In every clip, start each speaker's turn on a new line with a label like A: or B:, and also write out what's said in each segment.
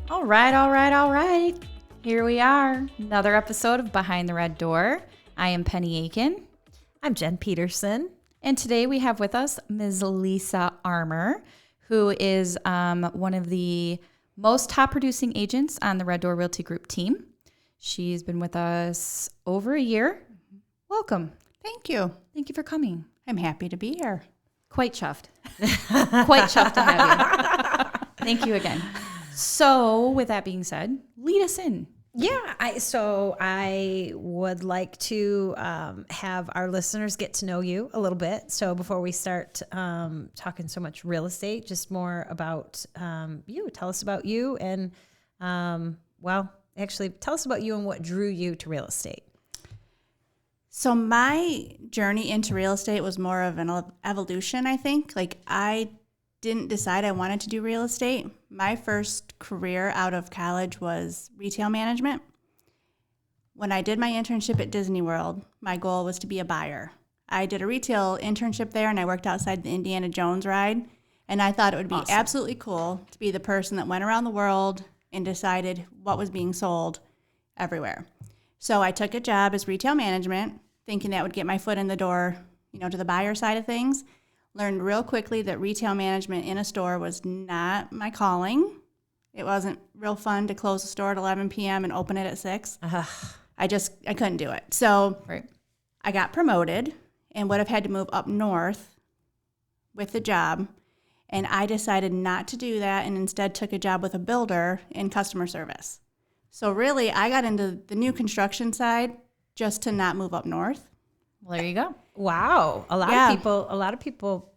A: All right. Here we are. Another episode of Behind the Red Door. I am Penney Aiken.
B: I'm Jen Petersen.
A: And today we have with us Ms. Lisa Armour, who is one of the most top producing agents on the Red Door Realty Group team. She's been with us over a year. Welcome.
C: Thank you.
A: Thank you for coming.
C: I'm happy to be here.
A: Quite chuffed. Quite chuffed to have you. Thank you again. So, with that being said, lead us in.
B: Yeah, I would like to have our listeners get to know you a little bit. So before we start talking so much real estate, just more about you. Tell us about you and, actually tell us about you and what drew you to real estate.
C: So my journey into real estate was more of an evolution, I think. Like I didn't decide I wanted to do real estate. My first career out of college was retail management. When I did my internship at Disney World, my goal was to be a buyer. I did a retail internship there and I worked outside the Indiana Jones ride. And I thought it would be absolutely cool to be the person that went around the world and decided what was being sold everywhere. So I took a job as retail management, thinking that would get my foot in the door, to the buyer side of things. Learned real quickly that retail management in a store was not my calling. It wasn't real fun to close the store at 11 p.m. and open it at 6. I couldn't do it. So I got promoted and would have had to move up north with the job. And I decided not to do that and instead took a job with a builder in customer service. So really, I got into the new construction side just to not move up north.
A: Well, there you go.
B: Wow. A lot of people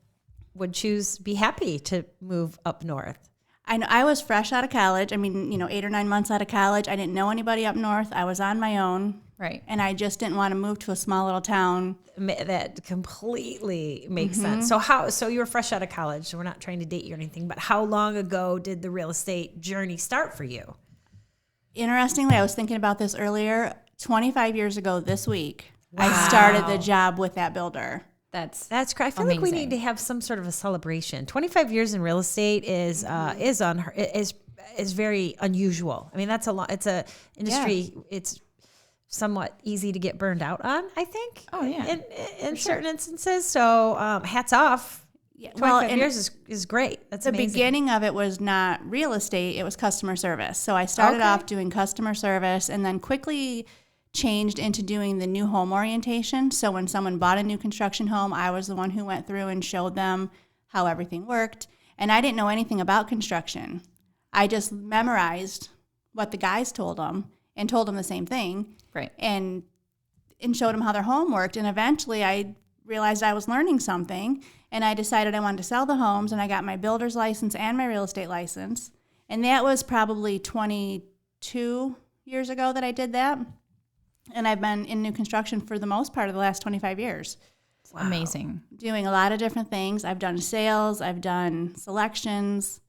B: would be happy to move up north.
C: I know I was fresh out of college. 8 or 9 months out of college. I didn't know anybody up north. I was on my own.
A: Right.
C: And I just didn't want to move to a small little town.
B: That completely makes sense. So you were fresh out of college, so we're not trying to date you or anything, but how long ago did the real estate journey start for you?
C: Interestingly, I was thinking about this earlier. 25 years ago this week, I started the job with that builder.
B: That's great. I feel like we need to have some sort of a celebration. 25 years in real estate is very unusual. I mean, that's a lot. It's a industry. Yeah. It's somewhat easy to get burned out on, I think.
A: Oh yeah,
B: in certain instances. So hats off. Yeah. 25 years is great. That's amazing.
C: The beginning of it was not real estate. It was customer service. So I started off doing customer service and then quickly changed into doing the new home orientation. So when someone bought a new construction home, I was the one who went through and showed them how everything worked. And I didn't know anything about construction. I just memorized what the guys told them and told them the same thing.
A: Right.
C: And showed them how their home worked. And eventually I realized I was learning something and I decided I wanted to sell the homes and I got my builder's license and my real estate license. And that was probably 22 years ago that I did that. And I've been in new construction for the most part of the last 25 years.
A: Wow. Amazing.
C: Doing a lot of different things. I've done sales. I've done selections.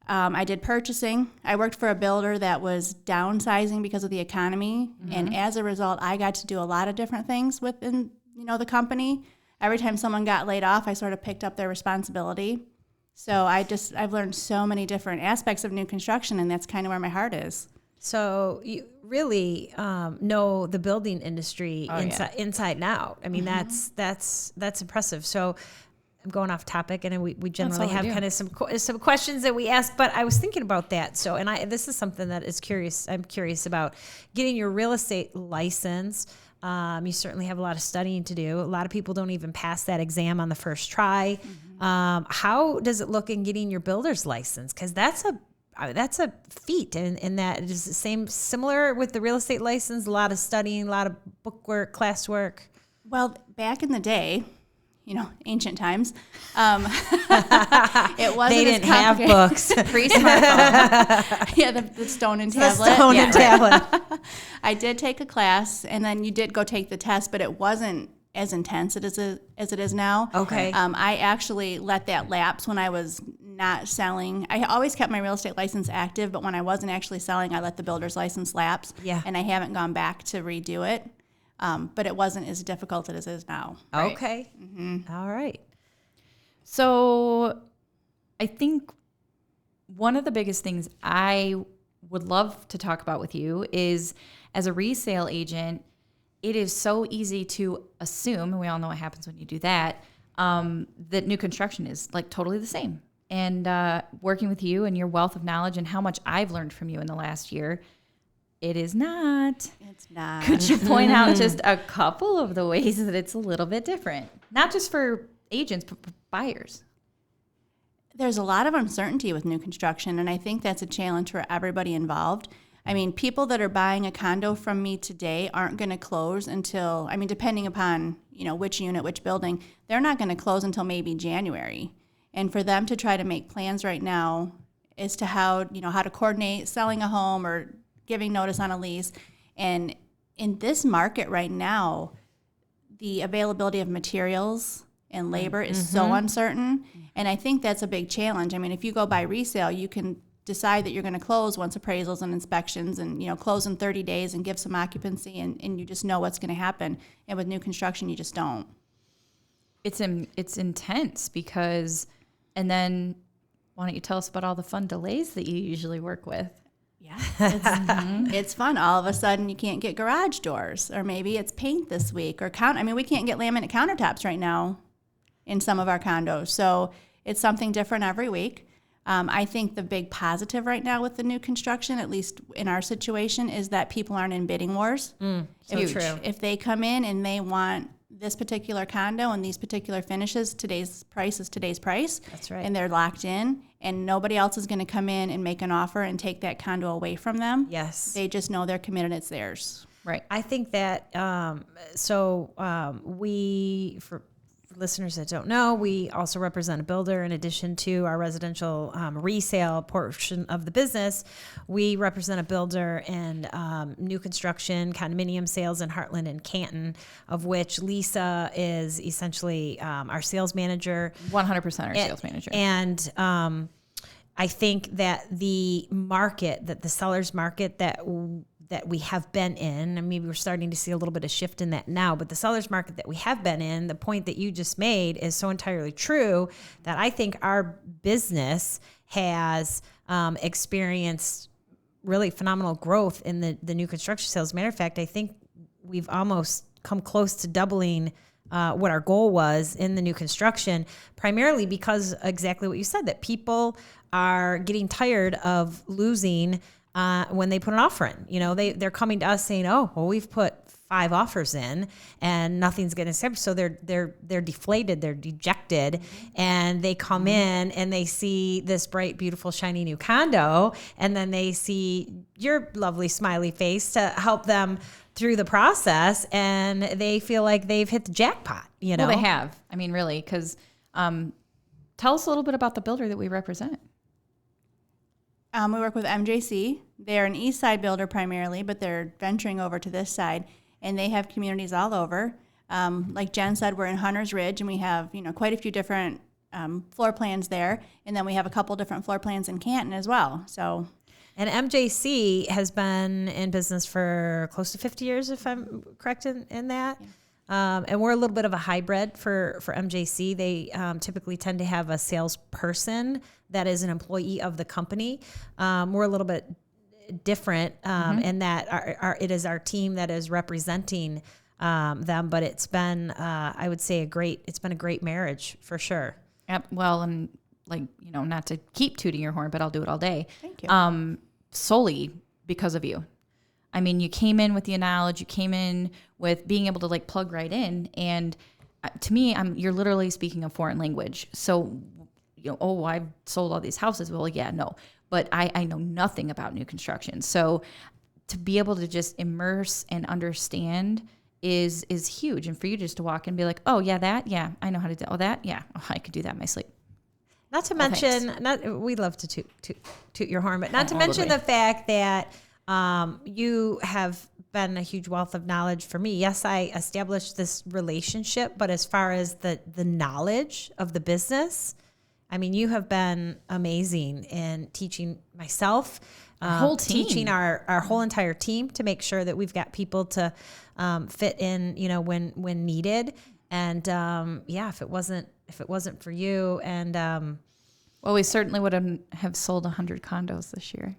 C: I did purchasing. I worked for a builder that was downsizing because of the economy. Mm-hmm. And as a result, I got to do a lot of different things within, the company. Every time someone got laid off, I sort of picked up their responsibility. So I've learned so many different aspects of new construction, and that's kind of where my heart is.
B: So you really know the building industry inside and out. I mean, that's impressive. So I'm going off topic, and we generally have kind of some questions that we ask. But I was thinking about that. So, this is something that is curious. I'm curious about getting your real estate license. You certainly have a lot of studying to do. A lot of people don't even pass that exam on the first try. Mm-hmm. How does it look in getting your builder's license? Because that's a feat, and that is similar with the real estate license. A lot of studying, a lot of bookwork, classwork.
C: Well, back in the day, ancient times, it wasn't.
B: They didn't have books.
C: Pre-smartphone. Yeah, the stone and tablet.
B: And tablet.
C: I did take a class, and then you did go take the test, but it wasn't as intense as it is now.
B: Okay.
C: I actually let that lapse when I was not selling. I always kept my real estate license active, but when I wasn't actually selling, I let the builder's license lapse.
B: Yeah.
C: And I haven't gone back to redo it. But it wasn't as difficult as it is now.
B: Right? Okay. Mm-hmm. All right.
A: So I think one of the biggest things I would love to talk about with you is, as a resale agent, it is so easy to assume, and we all know what happens when you do that, that new construction is like totally the same. And working with you and your wealth of knowledge and how much I've learned from you in the last year, it is not.
C: It's not.
A: Could you point out just a couple of the ways that it's a little bit different? Not just for agents, but for buyers.
C: There's a lot of uncertainty with new construction, and I think that's a challenge for everybody involved. I mean, people that are buying a condo from me today aren't going to close until, I mean, depending upon, which unit, which building, they're not going to close until maybe January. And for them to try to make plans right now as to how to coordinate selling a home or giving notice on a lease. And in this market right now, the availability of materials and labor is so uncertain. And I think that's a big challenge. I mean, if you go by resale, you can decide that you're going to close once appraisals and inspections and, close in 30 days and give some occupancy and you just know what's going to happen. And with new construction, you just don't.
A: It's intense because, and then why don't you tell us about all the fun delays that you usually work with?
C: Yeah, it's fun. All of a sudden, you can't get garage doors, or maybe it's paint this week, or we can't get laminate countertops right now in some of our condos. So it's something different every week. I think the big positive right now with the new construction, at least in our situation, is that people aren't in bidding wars.
B: So true.
C: If they come in and they want this particular condo and these particular finishes, today's price is today's price.
B: That's right.
C: And they're locked in, and nobody else is going to come in and make an offer and take that condo away from them.
B: Yes.
C: They just know they're committed, it's theirs.
A: Right.
B: I think that, we, for listeners that don't know, we also represent a builder in addition to our residential resale portion of the business. We represent a builder in new construction, condominium sales in Heartland and Canton, of which Lisa is essentially our sales manager.
A: 100% our sales manager.
B: And I think that the seller's market that we have been in, and maybe we're starting to see a little bit of shift in that now, but the seller's market that we have been in, the point that you just made is so entirely true that I think our business has experienced really phenomenal growth in the new construction sales. Matter of fact, I think we've almost come close to doubling what our goal was in the new construction, primarily because exactly what you said, that people are getting tired of losing when they put an offer in. They're coming to us saying, "Oh, well, we've put 5 offers in and nothing's getting accepted." So they're deflated, they're dejected, and they come in and they see this bright, beautiful, shiny new condo, and then they see your lovely smiley face to help them through the process, and they feel like they've hit the jackpot.
A: Well, they have. I mean, really, because tell us a little bit about the builder that we represent.
C: We work with MJC. They're an east side builder primarily, but they're venturing over to this side, and they have communities all over. Like Jen said, we're in Hunter's Ridge, and we have quite a few different floor plans there, and then we have a couple different floor plans in Canton as well. So,
B: and MJC has been in business for close to 50 years, if I'm correct in that. Yeah. And we're a little bit of a hybrid for MJC. They typically tend to have a salesperson that is an employee of the company. We're a little bit different in that it is our team that is representing them. But it's been, I would say, it's been a great marriage for sure.
A: Yep. Well, and not to keep tooting your horn, but I'll do it all day.
C: Thank you.
A: Solely because of you. I mean, you came in with the knowledge, you came in with being able to plug right in. And to me, you're literally speaking a foreign language. So, I've sold all these houses. Well, yeah, no, but I know nothing about new construction. So to be able to just immerse and understand is huge. And for you just to walk in and be like, oh yeah, that, yeah, I know how to do all that. Yeah. Oh, I could do that in my sleep.
B: Not to mention, we love to toot your horn, but not to mention the fact that you have been a huge wealth of knowledge for me. Yes, I established this relationship, but as far as the knowledge of the business, I mean, you have been amazing in teaching myself,
A: our whole team.
B: Teaching our whole entire team to make sure that we've got people to fit in, when needed. And if it wasn't for you, and
A: Well, we certainly would have sold 100 condos this year.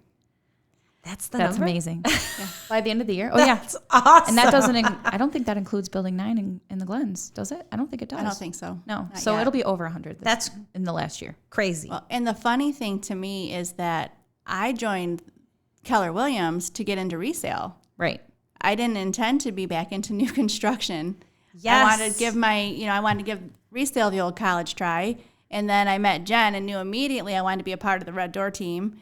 B: That's the
A: That's
B: number?
A: amazing. Yeah. By the end of the year. Oh, yeah.
B: That's awesome.
A: And that doesn't, I don't think that includes building 9 in the Glens, does it? I don't think it does.
C: I don't think so.
A: No.
C: Not
A: So
C: yet.
A: it'll be over 100
B: That's
A: in the last year.
B: crazy.
C: Well, and the funny thing to me is that I joined Keller Williams to get into resale.
A: Right.
C: I didn't intend to be back into new construction.
B: Yes.
C: I wanted to give resale the old college try. And then I met Jen and knew immediately I wanted to be a part of the Red Door team.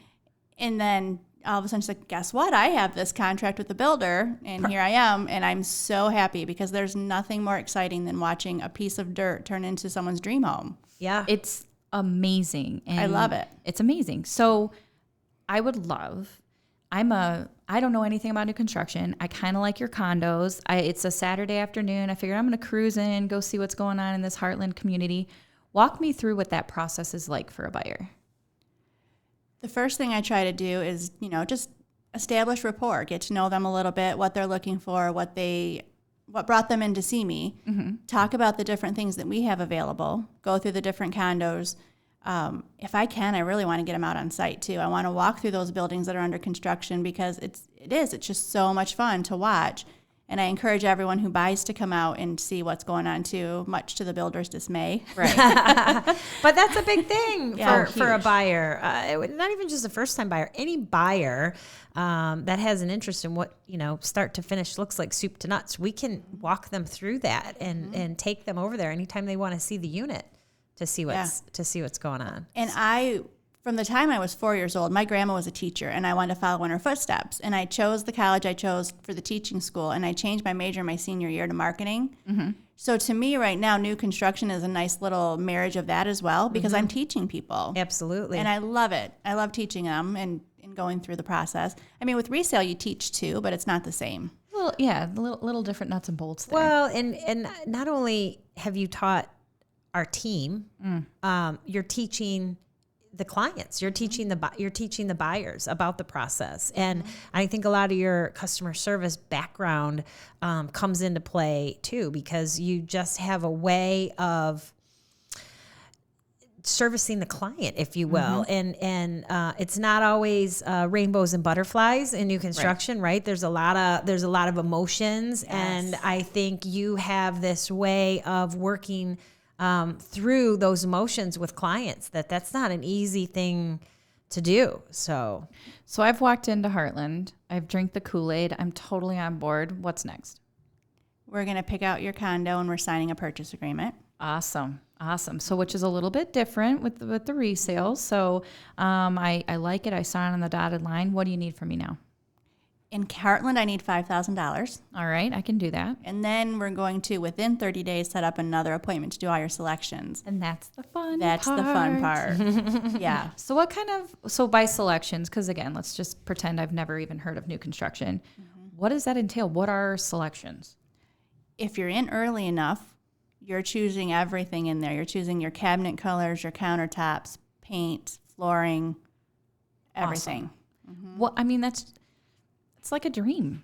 C: And then all of a sudden she's like, guess what? I have this contract with the builder, and here I am. And I'm so happy because there's nothing more exciting than watching a piece of dirt turn into someone's dream home.
B: Yeah.
A: It's amazing. And
C: I love it.
A: It's amazing. So I would love, I don't know anything about new construction. I kind of like your condos. It's a Saturday afternoon. I figured I'm going to cruise in, go see what's going on in this Heartland community. Walk me through what that process is like for a buyer.
C: The first thing I try to do is, just establish rapport, get to know them a little bit, what they're looking for, what brought them in to see me, talk about the different things that we have available, go through the different condos. If I can, I really want to get them out on site too. I want to walk through those buildings that are under construction because it's just so much fun to watch. And I encourage everyone who buys to come out and see what's going on too, much to the builder's dismay.
B: Right. But that's a big thing for a buyer. Not even just a first-time buyer. Any buyer that has an interest in what, start to finish looks like soup to nuts. We can walk them through that and take them over there anytime they want to see the unit to see what's going on.
C: And from the time I was 4 years old, my grandma was a teacher, and I wanted to follow in her footsteps. And I chose the college I chose for the teaching school, and I changed my major my senior year to marketing. Mm-hmm. So to me right now, new construction is a nice little marriage of that as well because I'm teaching people.
B: Absolutely.
C: And I love it. I love teaching them and going through the process. I mean, with resale, you teach too, but it's not the same.
A: Well, yeah, a little different nuts and bolts there.
B: Well, and not only have you taught our team, you're teaching the clients, you're teaching the buyers about the process. And I think a lot of your customer service background comes into play too, because you just have a way of servicing the client, if you will. And it's not always rainbows and butterflies in new construction, right? There's a lot of emotions. Yes. And I think you have this way of working through those emotions with clients that's not an easy thing to do. So
A: I've walked into Heartland. I've drank the Kool-Aid. I'm totally on board. What's next?
C: We're going to pick out your condo and we're signing a purchase agreement.
A: Awesome. So which is a little bit different with the resale. So I like it. I sign on the dotted line. What do you need from me now?
C: In Heartland, I need $5,000.
A: All right, I can do that.
C: And then we're going to, within 30 days, set up another appointment to do all your selections.
A: And that's the fun
C: part. That's the fun part. Yeah.
A: So by selections, because again, let's just pretend I've never even heard of new construction. What does that entail? What are selections?
C: If you're in early enough, you're choosing everything in there. You're choosing your cabinet colors, your countertops, paint, flooring, everything.
A: Awesome. Well, I mean, it's like a dream.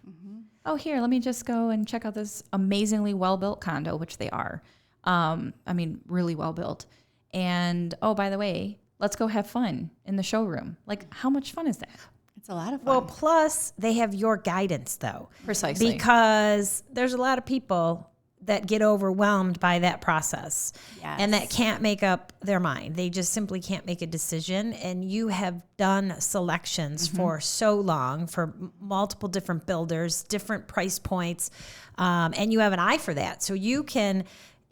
A: Oh, here, let me just go and check out this amazingly well-built condo, which they are. Really well-built. And, oh, by the way, let's go have fun in the showroom. Like, how much fun is that?
C: It's a lot of fun.
B: Well, plus they have your guidance, though.
A: Precisely.
B: Because there's a lot of people that get overwhelmed by that process.
C: Yes.
B: And that can't make up their mind. They just simply can't make a decision. And you have done selections for so long for multiple different builders, different price points, and you have an eye for that. So you can,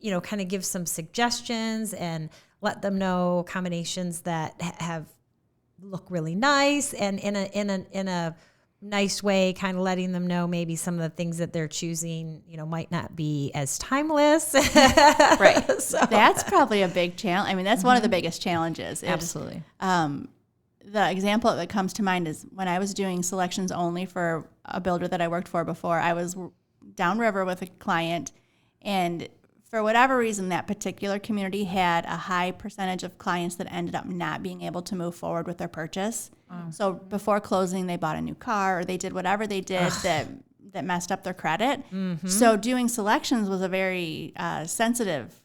B: kind of give some suggestions and let them know combinations that have look really nice, and in a nice way, kind of letting them know maybe some of the things that they're choosing, might not be as timeless.
A: Right.
C: So that's probably a big challenge. I mean, that's one of the biggest challenges.
A: Absolutely.
C: The example that comes to mind is when I was doing selections only for a builder that I worked for before. I was downriver with a client, and for whatever reason, that particular community had a high percentage of clients that ended up not being able to move forward with their purchase. So before closing, they bought a new car, or they did whatever they did that messed up their credit. So doing selections was a very sensitive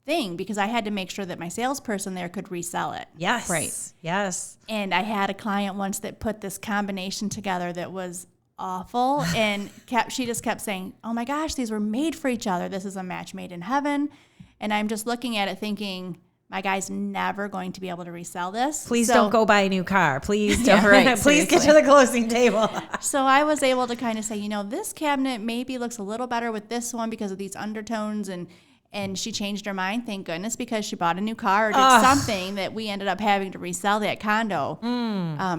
C: thing because I had to make sure that my salesperson there could resell it.
B: Yes.
A: Right.
B: Yes.
C: And I had a client once that put this combination together that was awful and she just kept saying, oh my gosh, these were made for each other. This is a match made in heaven. And I'm just looking at it thinking, my guy's never going to be able to resell this.
B: Please don't go buy a new car. Please don't.
A: Yeah, right,
B: Please get to the closing table.
C: So I was able to kind of say, this cabinet maybe looks a little better with this one because of these undertones. And she changed her mind, thank goodness, because she bought a new car or did something that we ended up having to resell that condo.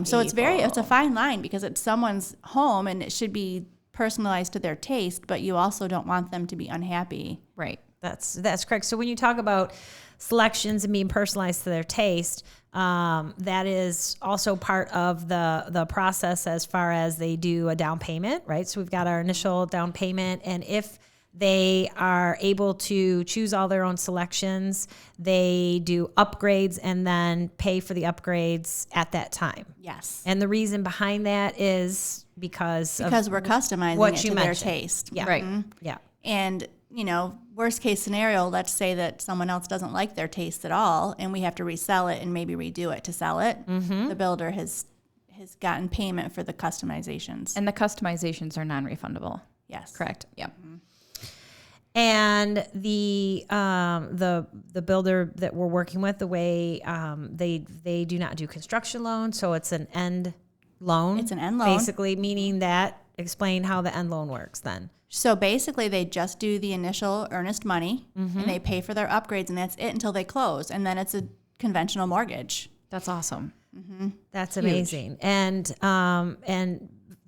C: So it's a fine line because it's someone's home and it should be personalized to their taste, but you also don't want them to be unhappy.
A: Right.
B: That's correct. So when you talk about selections and being personalized to their taste, that is also part of the process as far as they do a down payment, right? So we've got our initial down payment, and if they are able to choose all their own selections, they do upgrades and then pay for the upgrades at that time.
C: Yes.
B: And the reason behind that is because
C: we're customizing it to their taste.
B: Yeah.
A: Right.
C: Mm-hmm.
B: Yeah.
C: And, worst case scenario, let's say that someone else doesn't like their taste at all and we have to resell it and maybe redo it to sell it. Mm-hmm. The builder has gotten payment for the customizations.
A: And the customizations are non-refundable.
C: Yes.
A: Correct. Yep.
C: Mm-hmm.
B: And the builder that we're working with, the way they do not do construction loans, so it's an end loan.
C: It's an end loan.
B: Basically, meaning that, explain how the end loan works then.
C: So basically, they just do the initial earnest money, and they pay for their upgrades, and that's it until they close. And then it's a conventional mortgage.
A: That's awesome.
C: Mm-hmm.
B: That's amazing. And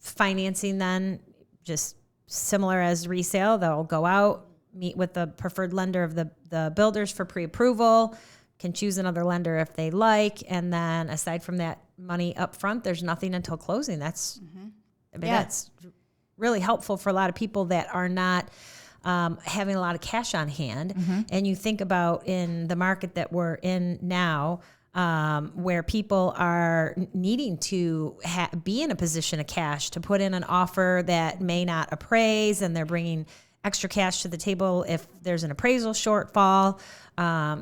B: financing then, just similar as resale, they'll go out, meet with the preferred lender of the builders for pre-approval, can choose another lender if they like, and then aside from that money up front, there's nothing until closing. That's that's really helpful for a lot of people that are not having a lot of cash on hand. Mm-hmm. And you think about in the market that we're in now, where people are needing to be in a position of cash to put in an offer that may not appraise, and they're bringing extra cash to the table if there's an appraisal shortfall.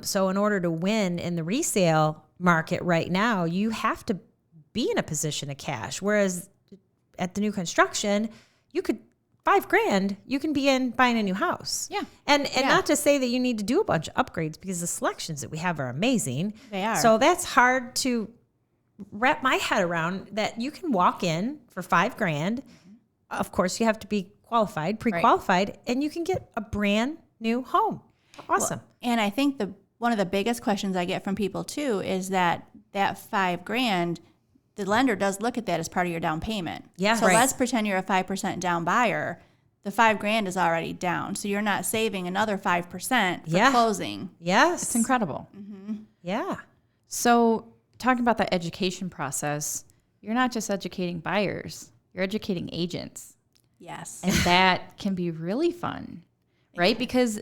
B: So in order to win in the resale market right now, you have to be in a position of cash. Whereas at the new construction, you could $5,000, you can be in buying a new house.
A: Yeah.
B: And not to say that you need to do a bunch of upgrades, because the selections that we have are amazing.
C: They are.
B: So that's hard to wrap my head around, that you can walk in for $5,000. Of course, you have to be qualified, pre-qualified, right, and you can get a brand new home. Awesome.
C: Well, and I think one of the biggest questions I get from people too is that $5,000, the lender does look at that as part of your down payment.
B: Yeah.
C: So let's pretend you're a 5% down buyer. The $5,000 is already down, so you're not saving another 5% for closing.
B: Yes,
A: it's incredible.
C: Mm-hmm.
B: Yeah.
A: So talking about the education process, you're not just educating buyers, you're educating agents.
C: Yes.
A: And that can be really fun, right? Because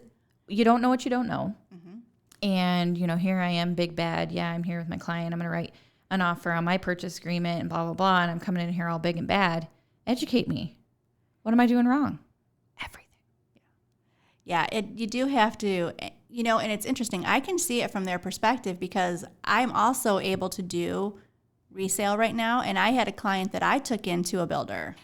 A: you don't know what you don't know. Mm-hmm. And, here I am, big bad. Yeah, I'm here with my client. I'm going to write an offer on my purchase agreement and blah, blah, blah. And I'm coming in here all big and bad. Educate me. What am I doing wrong? Everything.
C: Yeah, you do have to, and it's interesting. I can see it from their perspective because I'm also able to do resale right now. And I had a client that I took into a builder.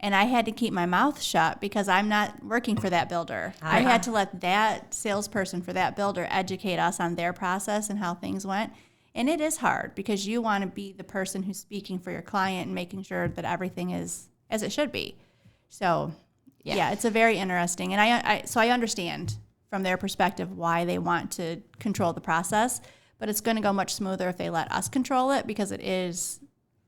C: And I had to keep my mouth shut because I'm not working for that builder. I had to let that salesperson for that builder educate us on their process and how things went. And it is hard because you want to be the person who's speaking for your client and making sure that everything is as it should be. So, yeah it's a very interesting. And I understand from their perspective why they want to control the process. But it's going to go much smoother if they let us control it because it is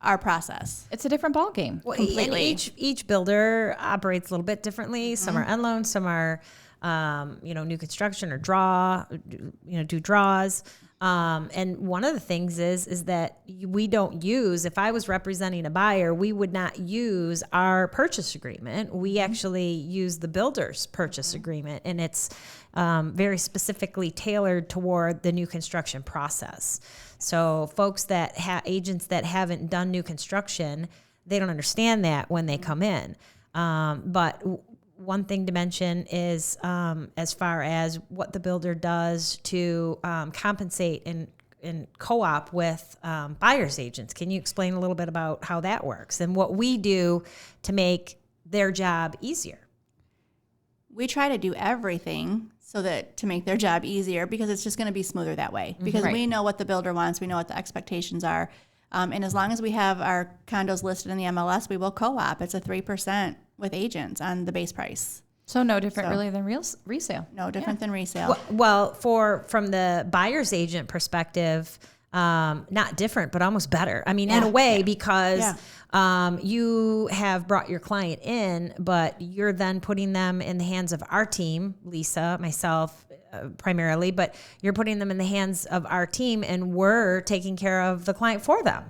C: our process.
A: It's a different ballgame.
B: Well,
C: completely.
B: And each builder operates a little bit differently. Mm-hmm. Some are end loans, some are, new construction or do draws. And one of the things is that we don't use, if I was representing a buyer, we would not use our purchase agreement. We actually use the builder's purchase agreement, and it's very specifically tailored toward the new construction process. So folks agents that haven't done new construction, they don't understand that when they come in. But one thing to mention is as far as what the builder does to compensate and co-op with buyer's agents. Can you explain a little bit about how that works and what we do to make their job easier?
C: We try to do everything to make their job easier, because it's just going to be smoother that way. Because we know what the builder wants, we know what the expectations are, and as long as we have our condos listed in the MLS, we will co-op. It's a 3% with agents on the base price.
A: So no different really than resale.
C: No different than resale.
B: Well, from the buyer's agent perspective, not different, but almost better. I mean, in a way, because you have brought your client in, but you're then putting them in the hands of our team, Lisa, myself, primarily, but you're putting them in the hands of our team, and we're taking care of the client for them.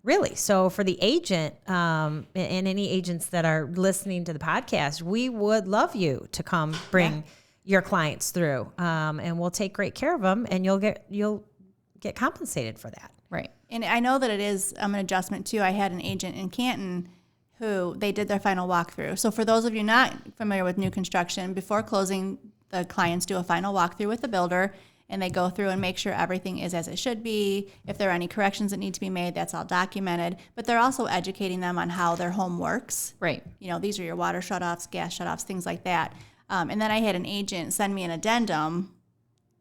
B: Really. So for the agent, and any agents that are listening to the podcast, we would love you to come bring your clients through, and we'll take great care of them, and you'll get compensated for that.
A: Right.
C: And I know that it is an adjustment too. I had an agent in Canton who they did their final walkthrough. So for those of you not familiar with new construction, before closing, the clients do a final walkthrough with the builder, and they go through and make sure everything is as it should be. If there are any corrections that need to be made, that's all documented. But they're also educating them on how their home works.
A: Right.
C: You know, these are your water shutoffs, gas shutoffs, things like that. And then I had an agent send me an addendum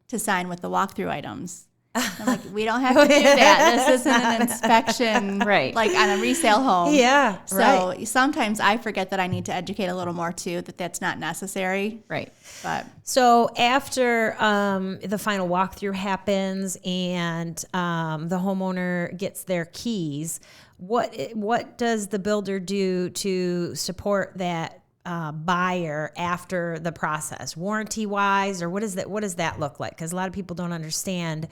C: to sign with the walkthrough items. I'm like, we don't have to do that. This isn't an inspection, like on a resale home.
B: Yeah.
C: So sometimes I forget that I need to educate a little more too, that's not necessary.
A: Right.
C: But
B: so after the final walkthrough happens and the homeowner gets their keys, what does the builder do to support that buyer after the process, warranty wise, or what does that look like? Because a lot of people don't understand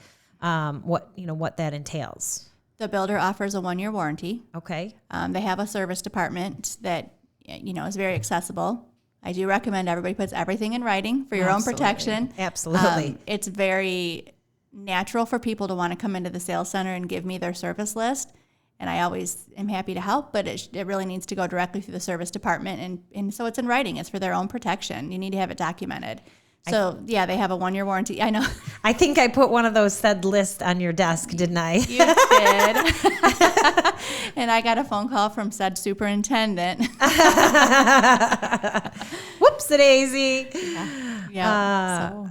B: what that entails.
C: The builder offers a 1-year warranty.
B: Okay.
C: They have a service department that, is very accessible. I do recommend everybody puts everything in writing for your own protection.
B: Absolutely.
C: It's very natural for people to want to come into the sales center and give me their service list. And I always am happy to help, but it really needs to go directly through the service department. And so it's in writing. It's for their own protection. You need to have it documented. So, they have a 1-year warranty. I know.
B: I think I put one of those said list on your desk, didn't I?
C: You did. And I got a phone call from said superintendent.
B: Whoops-a-daisy.
C: Yeah.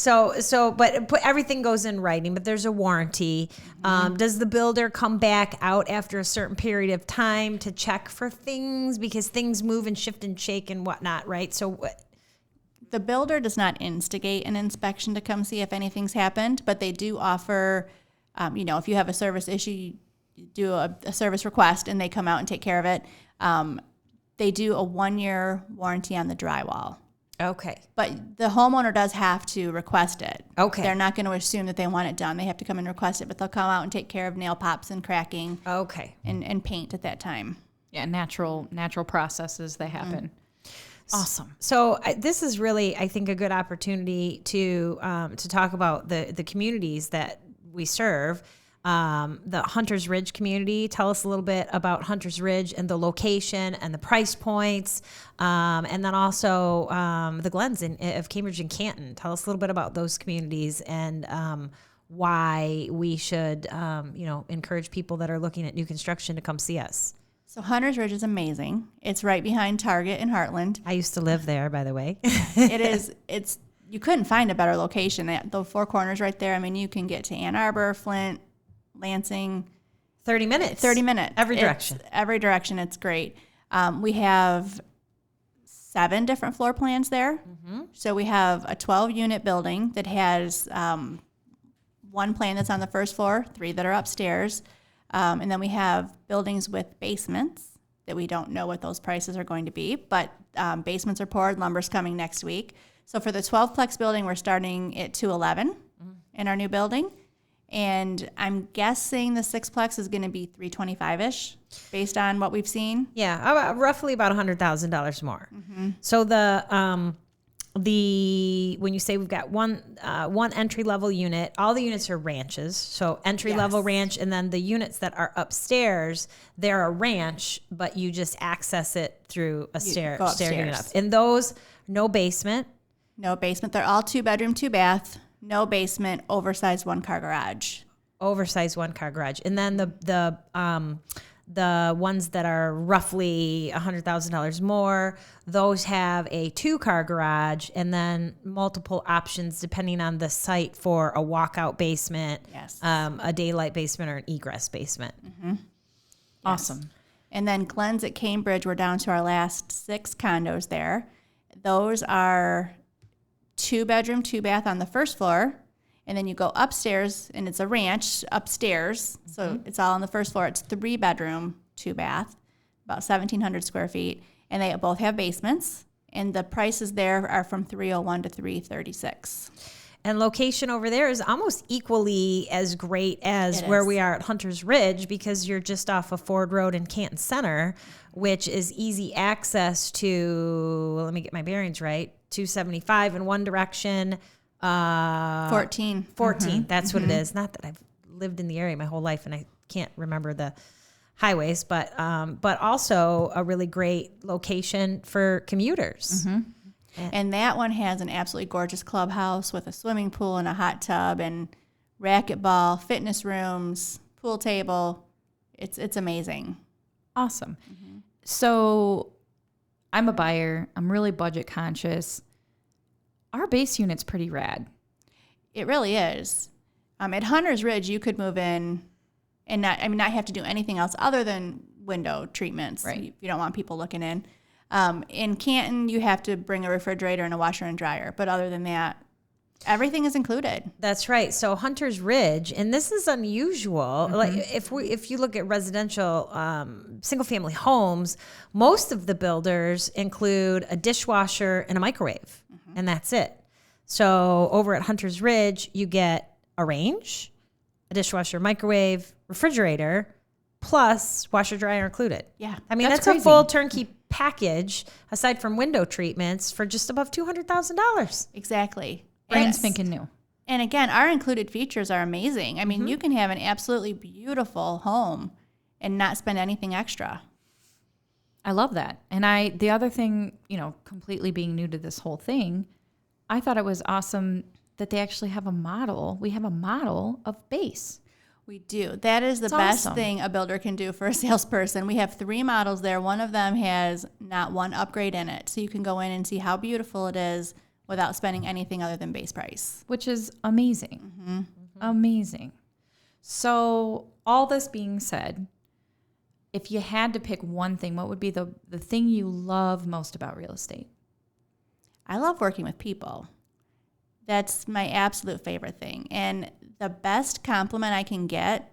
B: But everything goes in writing, but there's a warranty. Does the builder come back out after a certain period of time to check for things? Because things move and shift and shake and whatnot, right? So
C: the builder does not instigate an inspection to come see if anything's happened, but they do offer, if you have a service issue, you do a service request and they come out and take care of it. They do a 1-year warranty on the drywall.
B: Okay.
C: But the homeowner does have to request it.
B: Okay.
C: They're not going to assume that they want it done. They have to come and request it, but they'll come out and take care of nail pops and cracking.
B: Okay.
C: And paint at that time.
A: Yeah, natural processes that happen. Awesome.
B: So this is really, I think, a good opportunity to talk about the communities that we serve. The Hunters Ridge community. Tell us a little bit about Hunters Ridge and the location and the price points, and then also the Glens of Cambridge and Canton. Tell us a little bit about those communities and why we should, encourage people that are looking at new construction to come see us.
C: So Hunters Ridge is amazing. It's right behind Target in Heartland.
B: I used to live there, by the way.
C: It is. You couldn't find a better location. The Four Corners right there. I mean, you can get to Ann Arbor, Flint, Lansing.
B: 30 minutes. Every direction. It's great.
C: We have 7 different floor plans there. Mm-hmm. So we have a 12-unit building that has 1 plan that's on the first floor, 3 that are upstairs. And then we have buildings with basements that we don't know what those prices are going to be, but basements are poured, lumber's coming next week. So for the 12-plex building, we're starting at $211 in our new building. And I'm guessing the 6-plex is going to be $325-ish based on what we've seen.
B: Yeah, roughly about $100,000 more. Mm-hmm. So the when you say we've got one entry level unit, all the units are ranches. So entry level ranch, and then the units that are upstairs, they're a ranch, but you just access it through a stair unit up. And those, no basement.
C: No basement. They're all 2-bedroom, 2-bath. No basement. Oversized 1-car garage.
B: Oversized 1-car garage. And then the ones that are roughly $100,000 more, those have a 2-car garage and then multiple options depending on the site for a walkout basement, a daylight basement, or an egress basement.
C: Mm-hmm. Yes.
A: Awesome.
C: And then Glenn's at Cambridge, we're down to our last 6 condos there. Those are 2-bedroom, 2-bath on the first floor. And then you go upstairs, and it's a ranch upstairs. So it's all on the first floor. It's 3-bedroom, 2-bath, about 1,700 square feet. And they both have basements. And the prices there are from $301 to $336.
B: And location over there is almost equally as great as where we are at Hunter's Ridge, because you're just off of Ford Road in Canton Center, which is easy access to, let me get my bearings right, 275 in one direction.
C: 14.
B: That's what it is. Not that I've lived in the area my whole life and I can't remember the highways, but also a really great location for commuters.
C: And that one has an absolutely gorgeous clubhouse with a swimming pool and a hot tub and racquetball, fitness rooms, pool table. It's amazing.
A: Awesome. So I'm a buyer. I'm really budget conscious. Our base unit's pretty rad.
C: It really is. At Hunter's Ridge, you could move in and not have to do anything else other than window treatments.
A: Right.
C: You don't want people looking in. In Canton, you have to bring a refrigerator and a washer and dryer. But other than that, everything is included.
B: That's right. So Hunter's Ridge, and this is unusual. Like if you look at residential single family homes, most of the builders include a dishwasher and a microwave, and that's it. So over at Hunter's Ridge, you get a range, a dishwasher, microwave, refrigerator, plus washer dryer included.
C: Yeah,
B: I mean that's a full turnkey package aside from window treatments for just above $200,000.
C: Exactly.
A: Brand spanking new.
C: And again, our included features are amazing. I mean, you can have an absolutely beautiful home and not spend anything extra.
A: I love that. And the other thing, completely being new to this whole thing, I thought it was awesome that they actually have a model. We have a model of base.
C: We do. That is the best thing a builder can do for a salesperson. We have 3 models there. One of them has not one upgrade in it. So you can go in and see how beautiful it is without spending anything other than base price.
A: Which is amazing. Amazing. So all this being said, if you had to pick one thing, what would be the thing you love most about real estate?
C: I love working with people. That's my absolute favorite thing. And the best compliment I can get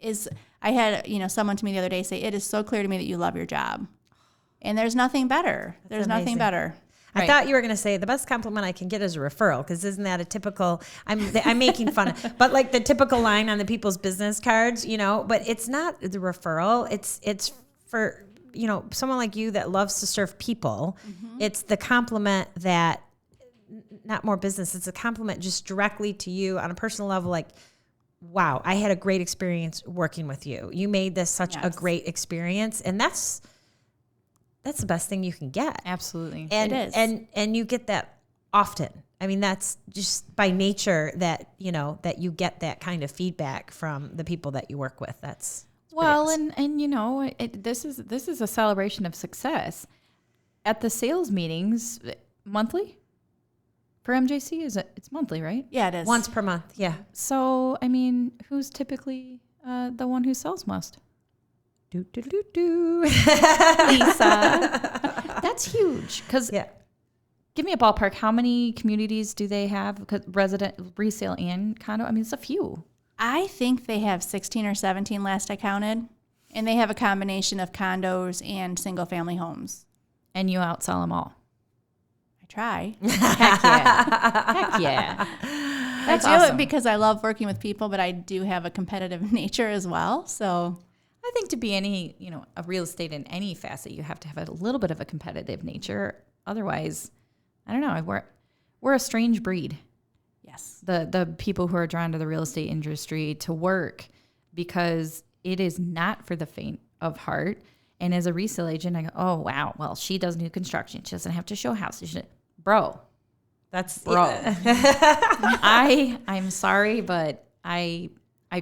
C: is, I had someone to me the other day say, "It is so clear to me that you love your job." And there's nothing better. There's nothing better.
B: I thought you were going to say the best compliment I can get is a referral, because isn't that a typical, I'm making fun of, but like the typical line on the people's business cards, but it's not the referral. It's for, someone like you that loves to serve people. It's the compliment that, not more business, it's a compliment just directly to you on a personal level, like, wow, I had a great experience working with you. You made this such a great experience. And that's the best thing you can get.
A: Absolutely.
B: And,
C: it is.
B: And you get that often. I mean, that's just by nature that, that you get that kind of feedback from the people that you work with. That's
A: well, and this is a celebration of success. At the sales meetings, monthly for MJC, it's monthly, right?
C: Yeah, it is.
B: Once per month. Yeah.
A: So, I mean, who's typically the one who sells most? Lisa. That's huge. Because give me a ballpark. How many communities do they have? Because resident, resale, and condo. I mean, it's a few.
C: I think they have 16 or 17 last I counted. And they have a combination of condos and single family homes.
A: And you outsell them all.
C: I try.
A: Heck yeah. Heck yeah. That's
C: I do
A: awesome.
C: it because I love working with people, but I do have a competitive nature as well. So
A: I think to be a real estate in any facet, you have to have a little bit of a competitive nature. Otherwise, I don't know. We're a strange breed.
C: Yes.
A: The people who are drawn to the real estate industry to work, because it is not for the faint of heart. And as a resale agent, I go, oh, wow, well, she does new construction. She doesn't have to show houses. Bro. I'm sorry, but I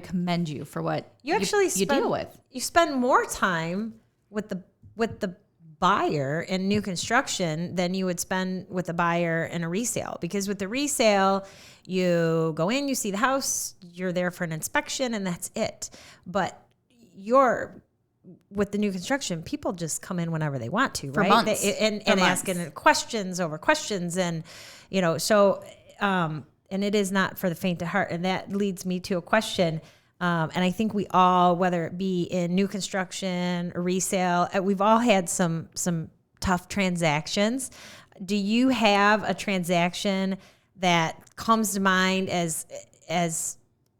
A: commend you for what you deal with.
B: You spend more time with the buyer in new construction than you would spend with a buyer in a resale, because with the resale, you go in, you see the house, you're there for an inspection, and that's it. But with the new construction, people just come in whenever they want to,
A: for
B: right?
A: Months.
B: And asking questions over questions, and so and it is not for the faint of heart. And that leads me to a question. And I think we all, whether it be in new construction or resale, we've all had some tough transactions. Do you have a transaction that comes to mind as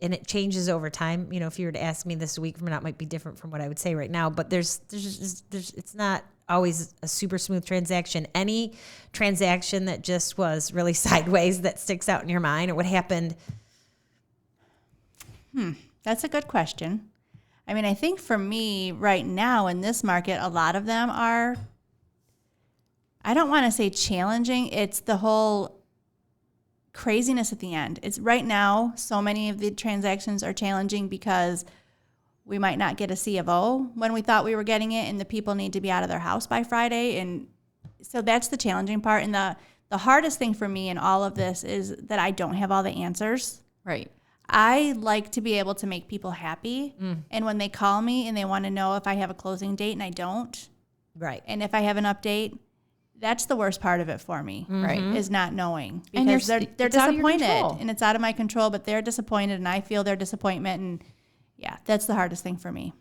B: and it changes over time? If you were to ask me this week from now, it might be different from what I would say right now, but there's it's not always a super smooth transaction. Any transaction that just was really sideways that sticks out in your mind, or what happened?
C: That's a good question. I mean, I think for me right now in this market, a lot of them are, I don't want to say challenging. It's the whole craziness at the end. It's right now, so many of the transactions are challenging because we might not get a C of O when we thought we were getting it, and the people need to be out of their house by Friday. And so that's the challenging part. And the hardest thing for me in all of this is that I don't have all the answers.
A: Right.
C: I like to be able to make people happy. And when they call me and they want to know if I have a closing date and I don't,
B: right,
C: and if I have an update, that's the worst part of it for me,
A: right?
C: Is not knowing, because they're disappointed, and it's out of my control, but they're disappointed and I feel their disappointment. And yeah, that's the hardest thing for me.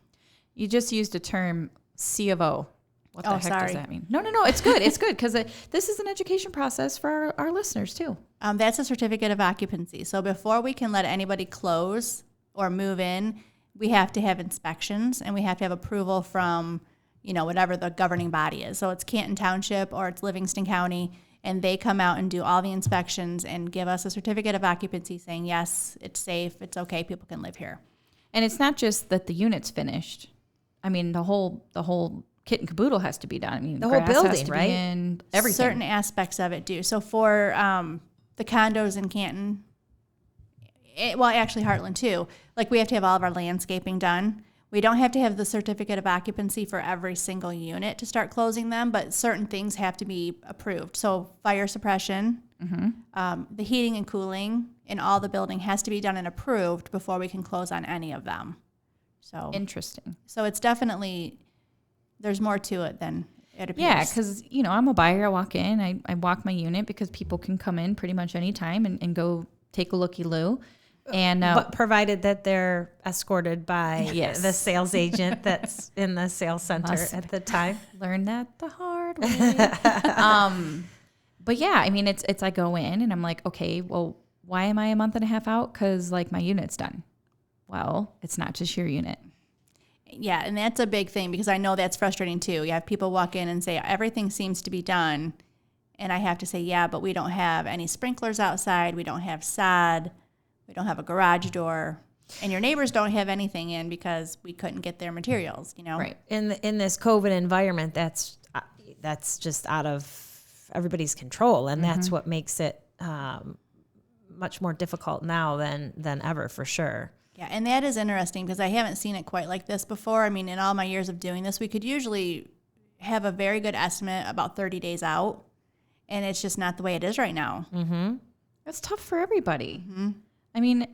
A: You just used a term, C of O. What the heck
C: sorry.
A: does that mean? No, it's good. It's good, because this is an education process for our listeners too.
C: That's a certificate of occupancy. So before we can let anybody close or move in, we have to have inspections, and we have to have approval from, whatever the governing body is. So it's Canton Township or it's Livingston County, and they come out and do all the inspections and give us a certificate of occupancy saying, yes, it's safe, it's okay, people can live here.
A: And it's not just that the unit's finished. I mean, the whole kit and caboodle has to be done. I mean,
B: the whole building, right?
A: And everything.
C: Certain aspects of it do. So for the condos in Canton, actually Heartland too, like we have to have all of our landscaping done. We don't have to have the certificate of occupancy for every single unit to start closing them, but certain things have to be approved. So fire suppression, the heating and cooling in all the building has to be done and approved before we can close on any of them. So
A: interesting.
C: So it's definitely, there's more to it than it appears.
A: Yeah, because, I'm a buyer. I walk in, I walk my unit, because people can come in pretty much any time and go take a looky-loo. And
B: but provided that they're escorted by the sales agent that's in the sales center at the time.
A: Learn that the hard way. But yeah, I mean, it's I go in and I'm like, okay, well, why am I a month and a half out? Because my unit's done. Well, it's not just your unit.
C: Yeah, and that's a big thing, because I know that's frustrating too. You have people walk in and say, everything seems to be done. And I have to say, yeah, but we don't have any sprinklers outside. We don't have sod. We don't have a garage door. And your neighbors don't have anything in because we couldn't get their materials,
A: Right.
B: In this COVID environment, that's just out of everybody's control. And that's what makes it much more difficult now than ever, for sure.
C: Yeah, and that is interesting, because I haven't seen it quite like this before. I mean, in all my years of doing this, we could usually have a very good estimate about 30 days out, and it's just not the way it is right now.
A: Mm-hmm. It's tough for everybody. Mm-hmm. I mean,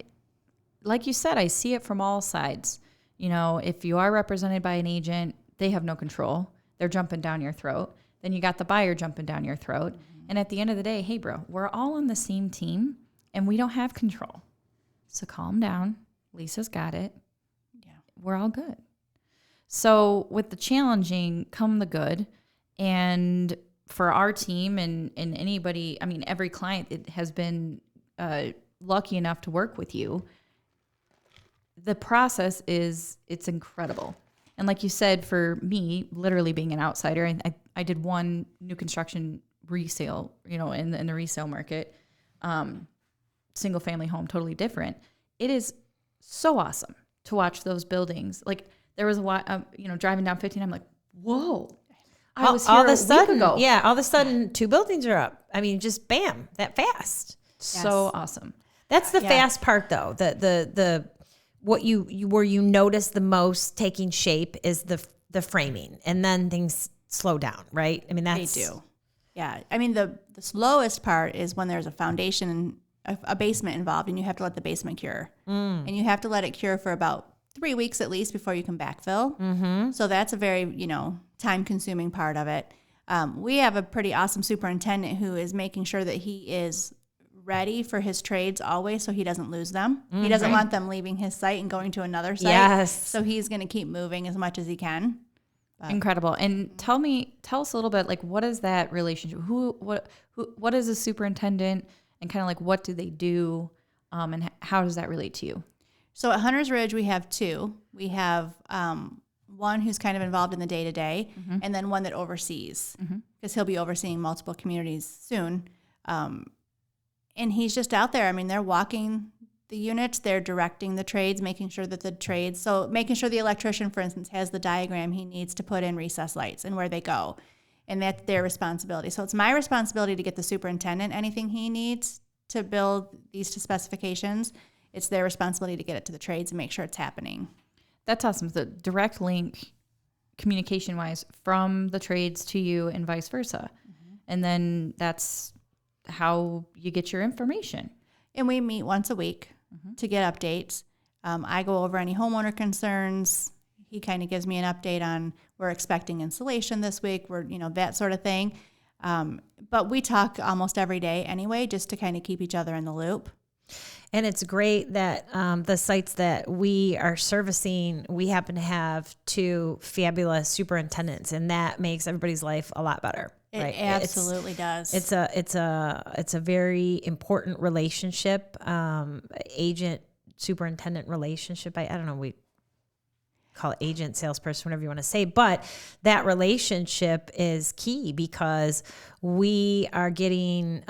A: like you said, I see it from all sides. If you are represented by an agent, they have no control. They're jumping down your throat. Then you got the buyer jumping down your throat. Mm-hmm. And at the end of the day, hey, bro, we're all on the same team, and we don't have control. So calm down. Lisa's got it. Yeah. We're all good. So with the challenging come the good. And for our team and anybody, I mean, every client it has been lucky enough to work with you. The process it's incredible. And like you said, for me, literally being an outsider, I did one new construction resale, in the resale market, single family home, totally different. It is so awesome to watch those buildings. Like there was driving down 15, I'm like, whoa. I was here a week ago.
B: Yeah, all of a sudden, 2 buildings are up. I mean, just bam, that fast.
A: So awesome.
B: That's the fast part, though. The what where you notice the most taking shape is the framing, and then things slow down, right? I mean, they
C: do. Yeah, I mean the slowest part is when there's a foundation and a basement involved, and you have to let the basement cure, and you have to let it cure for about 3 weeks at least before you can backfill. Mm-hmm. So that's a very time-consuming part of it. We have a pretty awesome superintendent who is making sure that he is ready for his trades always so he doesn't lose them. Mm-hmm. He doesn't want them leaving his site and going to another site.
B: Yes.
C: So he's going to keep moving as much as he can.
A: Incredible. And tell us a little bit, like, what is that relationship? What is a superintendent, and kind of like what do they do, and how does that relate to you?
C: So at Hunter's Ridge, we have 2. We have one who's kind of involved in the day-to-day, and then one that oversees, because he'll be overseeing multiple communities soon. And he's just out there. I mean, they're walking the units, they're directing the trades, making sure that making sure the electrician, for instance, has the diagram he needs to put in recessed lights and where they go. And that's their responsibility. So it's my responsibility to get the superintendent anything he needs to build these to specifications. It's their responsibility to get it to the trades and make sure it's happening.
A: That's awesome. The direct link, communication-wise, from the trades to you and vice versa. Mm-hmm. And then that's how you get your information.
C: And we meet once a week to get updates. I go over any homeowner concerns. He kind of gives me an update on we're expecting insulation this week, that sort of thing. But we talk almost every day anyway, just to kind of keep each other in the loop.
B: And it's great that the sites that we are servicing, we happen to have 2 fabulous superintendents, and that makes everybody's life a lot better.
C: It absolutely does.
B: It's a very important relationship, agent superintendent relationship. I don't know, we call it agent, salesperson, whatever you want to say, but that relationship is key because we are getting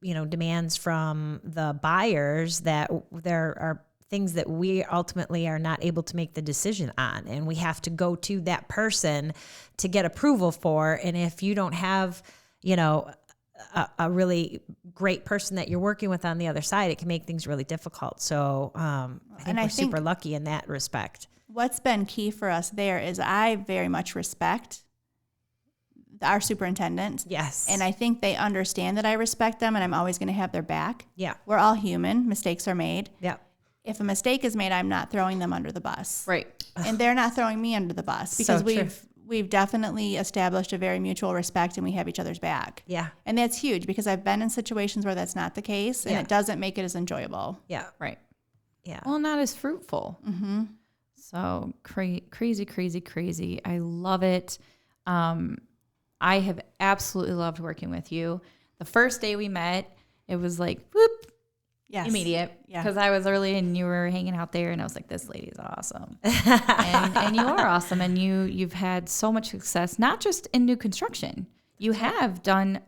B: demands from the buyers that there are things that we ultimately are not able to make the decision on. And we have to go to that person to get approval for. And if you don't have, a really great person that you're working with on the other side, it can make things really difficult. So I think we're super lucky in that respect.
C: What's been key for us there is I very much respect our superintendents.
B: Yes.
C: And I think they understand that I respect them and I'm always going to have their back.
B: Yeah.
C: We're all human. Mistakes are made.
B: Yeah.
C: If a mistake is made, I'm not throwing them under the bus.
A: Right.
C: And they're not throwing me under the bus because we've definitely established a very mutual respect and we have each other's back.
B: Yeah.
C: And that's huge because I've been in situations where that's not the case and it doesn't make it as enjoyable.
B: Yeah.
A: Right.
B: Yeah.
A: Well, not as fruitful.
C: Mm-hmm.
A: So crazy, crazy, crazy. I love it. I have absolutely loved working with you. The first day we met, it was like, whoop, immediate. Yeah. Because I was early and you were hanging out there and I was like, this lady's awesome. and you are awesome. And you've had so much success, not just in new construction. You have done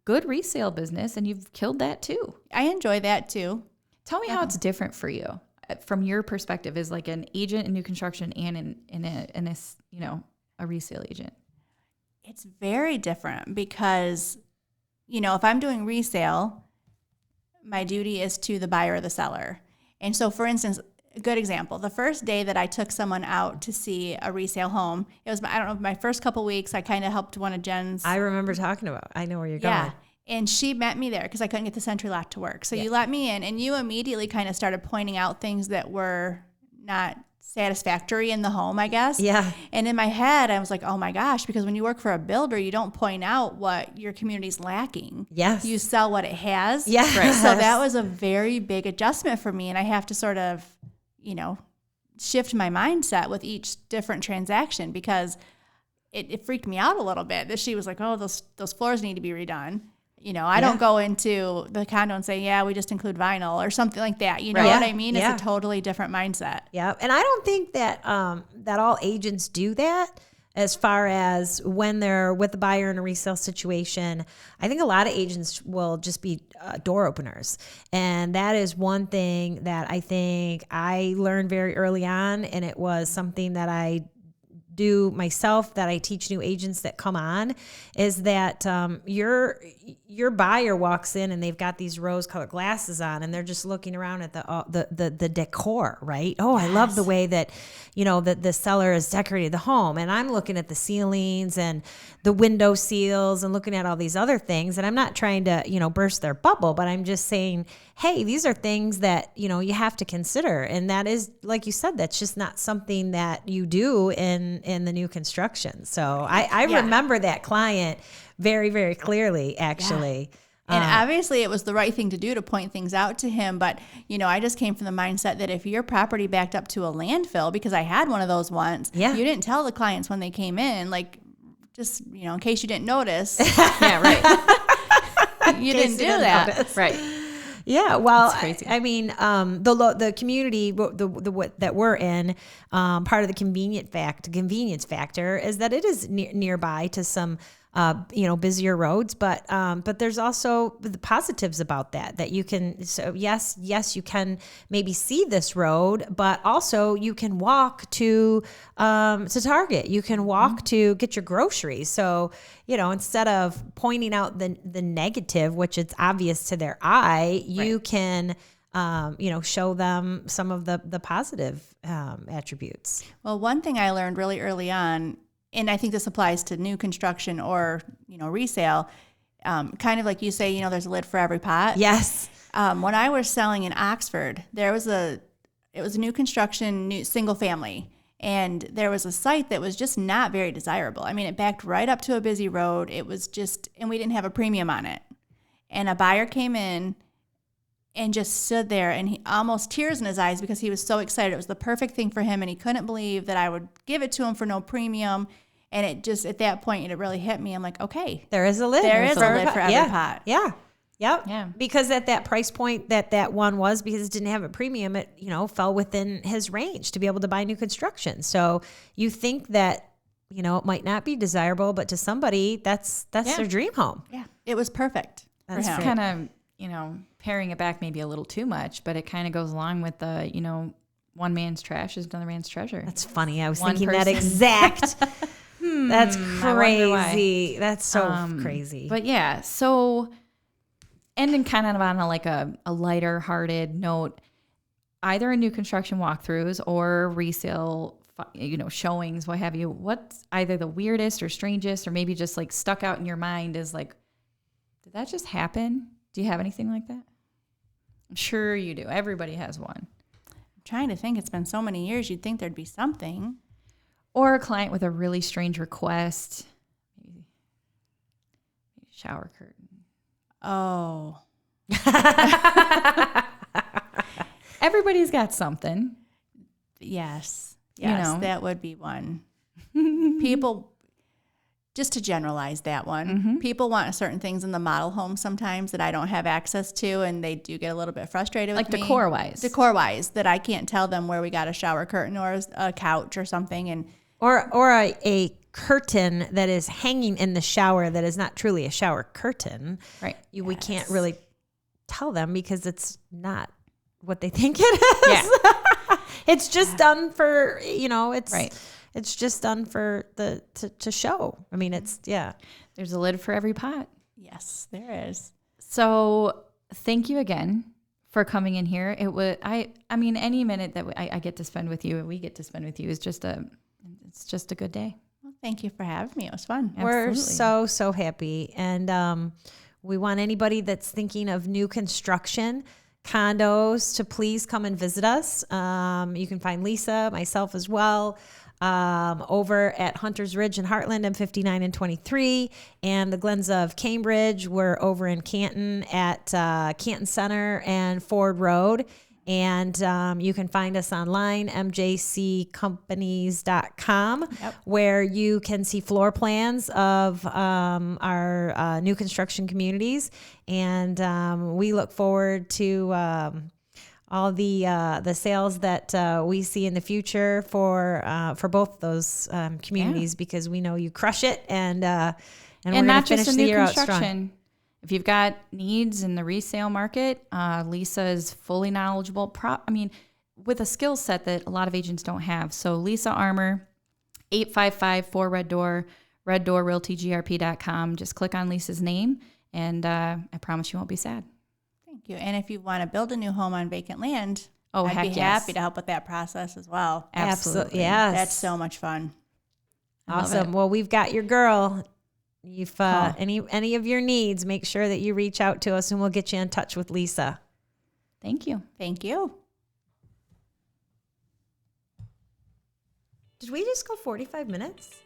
A: good resale business and you've killed that too.
C: I enjoy that too.
A: Tell me how it's different for you from your perspective as like an agent in new construction and in a resale agent.
C: It's very different because, if I'm doing resale, my duty is to the buyer or the seller. And so, for instance, a good example, the first day that I took someone out to see a resale home, it was, my first couple weeks, I kind of helped one of Jen's.
B: I remember talking about, I know where you're going.
C: And she met me there because I couldn't get the Sentry Lock to work. So you let me in and you immediately kind of started pointing out things that were not satisfactory in the home, I guess.
B: Yeah.
C: And in my head, I was like, oh my gosh, because when you work for a builder, you don't point out what your community's lacking.
B: Yes.
C: You sell what it has.
B: Yes.
C: Right. So that was a very big adjustment for me. And I have to sort of, shift my mindset with each different transaction because it freaked me out a little bit that she was like, oh, those floors need to be redone. I don't go into the condo and say, yeah, we just include vinyl or something like that. You know what I mean?
B: Yeah.
C: It's a totally different mindset.
B: Yeah. And I don't think that that all agents do that. as far as when they're with a buyer in a resale situation, I think a lot of agents will just be door openers. And that is one thing that I think I learned very early on. And it was something that I do myself, that I teach new agents that come on, is that your buyer walks in and they've got these rose-colored glasses on, and they're just looking around at the decor, right? Oh, yes. I love the way that that the seller has decorated the home, and I'm looking at the ceilings and the window seals and looking at all these other things. And I'm not trying to burst their bubble, but I'm just saying, hey, these are things that you have to consider, and that is, like you said, that's just not something that you do in the new construction. So I remember that client very, very clearly, actually.
C: Yeah. And obviously it was the right thing to do to point things out to him. But, I just came from the mindset that if your property backed up to a landfill, because I had one of those once, you didn't tell the clients when they came in, like, just, in case you didn't notice.
A: Yeah, right.
C: You didn't do that.
A: Right.
B: Yeah, well, I mean, the community that we're in, part of the convenience factor is that it is nearby to some busier roads, but there's also the positives about that you can. So yes, you can maybe see this road, but also you can walk to Target. You can walk to get your groceries. So instead of pointing out the negative, which it's obvious to their eye, you can show them some of the positive attributes.
C: Well, one thing I learned really early on, and I think this applies to new construction or, resale, kind of like you say, there's a lid for every pot.
B: Yes.
C: When I was selling in Oxford, it was a new construction, new single family. And there was a site that was just not very desirable. I mean, it backed right up to a busy road. It was just, and we didn't have a premium on it. And a buyer came in and just stood there, and he almost tears in his eyes because he was so excited. It was the perfect thing for him, and he couldn't believe that I would give it to him for no premium. And it just, at that point, it really hit me. I'm like, okay.
B: There is a lid.
C: There is a lid for every pot.
B: Yeah. Yep.
A: Yeah.
B: Because at that price point that one was, because it didn't have a premium, it, fell within his range to be able to buy new construction. So you think that, it might not be desirable, but to somebody that's their dream home.
C: Yeah. It was perfect.
A: That's kind of, paring it back maybe a little too much, but it kind of goes along with the, one man's trash is another man's treasure.
B: That's funny. I was thinking that exact. That's crazy. That's so crazy.
A: But yeah, so ending kind of on a lighter hearted note, either in new construction walkthroughs or resale, showings, what have you, what's either the weirdest or strangest or maybe just stuck out in your mind is did that just happen? Do you have anything like that? I'm sure you do. Everybody has one.
C: I'm trying to think. It's been so many years. You'd think there'd be something.
A: Or a client with a really strange request. Maybe shower curtain.
C: Oh.
A: Everybody's got something.
C: Yes. That would be one. People, just to generalize that one, people want certain things in the model home sometimes that I don't have access to, and they do get a little bit frustrated with me. Decor-wise, that I can't tell them where we got a shower curtain or a couch or something. And
B: Or a curtain that is hanging in the shower that is not truly a shower curtain.
A: Right.
B: We can't really tell them because it's not what they think it is.
A: Yeah.
B: It's just done for, it's
A: right.
B: It's just done for to show. I mean,
A: There's a lid for every pot.
C: Yes, there is.
A: So thank you again for coming in here. It was, I mean, any minute that I get to spend with you and we get to spend with you is it's just a good day.
C: Well, thank you for having me. It was fun.
B: We're so happy. And we want anybody that's thinking of new construction, condos, to please come and visit us. You can find Lisa, myself as well, over at Hunter's Ridge in Heartland, M59 and 23, and the Glens of Cambridge. We're over in Canton at Canton Center and Ford Road. And you can find us online, mjccompanies.com, where you can see floor plans of our new construction communities. And we look forward to all the sales that we see in the future for both those communities, because we know you crush it, and we're
A: not
B: just
A: just in new construction. If you've got needs in the resale market, Lisa is fully knowledgeable. With a skill set that a lot of agents don't have. So Lisa Armour, 855-4Red Door, reddoorrealtygrp.com. Just click on Lisa's name, and I promise you won't be sad.
C: Thank you. And if you want to build a new home on vacant land, I'd be
A: yes.
C: happy to help with that process as well.
A: Absolutely.
B: Yes.
C: That's so much fun.
B: Awesome. Well, we've got your girl. If any of your needs, make sure that you reach out to us, and we'll get you in touch with Lisa.
A: Thank you.
C: Thank you.
B: Did we just go 45 minutes?